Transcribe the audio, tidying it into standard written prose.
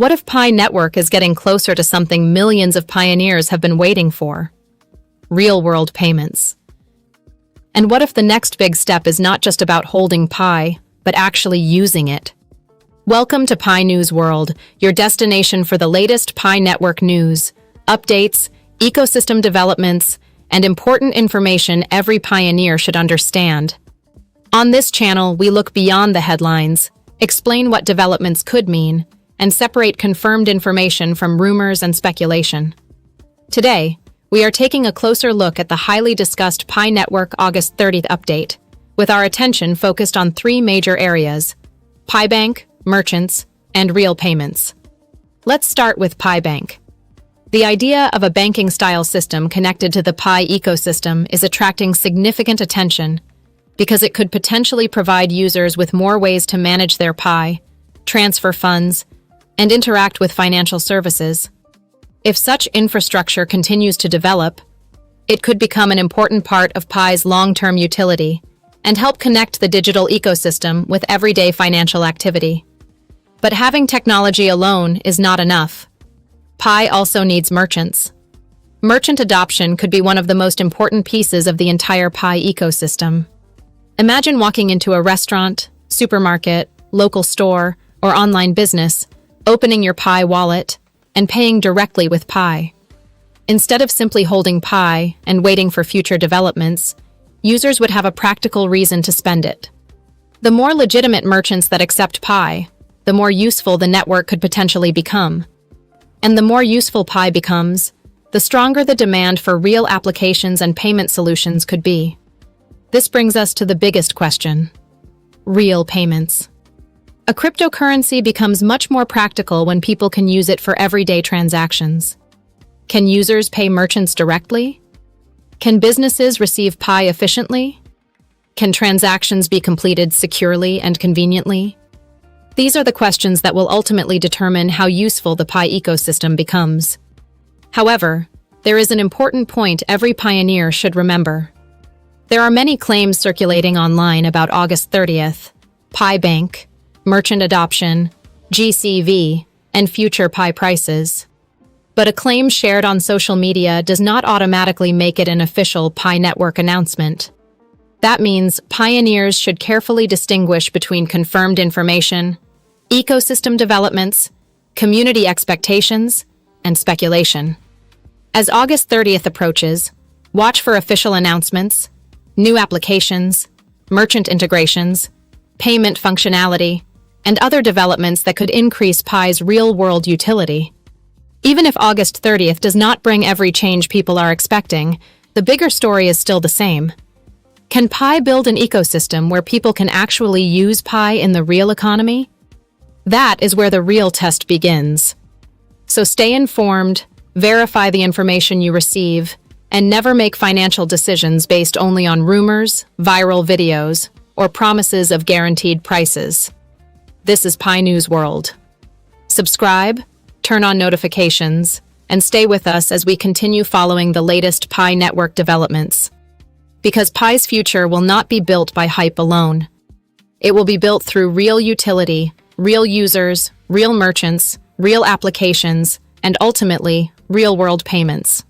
What if Pi Network is getting closer to something millions of pioneers have been waiting for? Real-world payments. And what if the next big step is not just about holding Pi, but actually using it? Welcome to Pi News World, your destination for the latest Pi Network news, updates, ecosystem developments, and important information every pioneer should understand. On this channel, we look beyond the headlines, explain what developments could mean, and separate confirmed information from rumors and speculation. Today, we are taking a closer look at the highly discussed Pi Network August 30th update, with our attention focused on three major areas: Pi Bank, merchants, and real payments. Let's start with Pi Bank. The idea of a banking-style system connected to the Pi ecosystem is attracting significant attention because it could potentially provide users with more ways to manage their Pi, transfer funds, and interact with financial services. If such infrastructure continues to develop, it could become an important part of Pi's long-term utility and help connect the digital ecosystem with everyday financial activity. But having technology alone is not enough. Pi also needs merchants. Merchant adoption could be one of the most important pieces of the entire Pi ecosystem. Imagine walking into a restaurant, supermarket, local store, or online business, opening your Pi wallet, and paying directly with Pi. Instead of simply holding Pi and waiting for future developments, users would have a practical reason to spend it. The more legitimate merchants that accept Pi, the more useful the network could potentially become. And the more useful Pi becomes, the stronger the demand for real applications and payment solutions could be. This brings us to the biggest question: real payments. A cryptocurrency becomes much more practical when people can use it for everyday transactions. Can users pay merchants directly? Can businesses receive Pi efficiently? Can transactions be completed securely and conveniently? These are the questions that will ultimately determine how useful the Pi ecosystem becomes. However, there is an important point every pioneer should remember. There are many claims circulating online about August 30th, Pi Bank, merchant adoption, GCV, and future Pi prices. But a claim shared on social media does not automatically make it an official Pi Network announcement. That means pioneers should carefully distinguish between confirmed information, ecosystem developments, community expectations, and speculation. As August 30th approaches, watch for official announcements, new applications, merchant integrations, payment functionality, and other developments that could increase Pi's real-world utility. Even if August 30th does not bring every change people are expecting, the bigger story is still the same. Can Pi build an ecosystem where people can actually use Pi in the real economy? That is where the real test begins. So stay informed, verify the information you receive, and never make financial decisions based only on rumors, viral videos, or promises of guaranteed prices. This is Pi News World. Subscribe, turn on notifications, and stay with us as we continue following the latest Pi Network developments. Because Pi's future will not be built by hype alone. It will be built through real utility, real users, real merchants, real applications, and ultimately, real-world payments.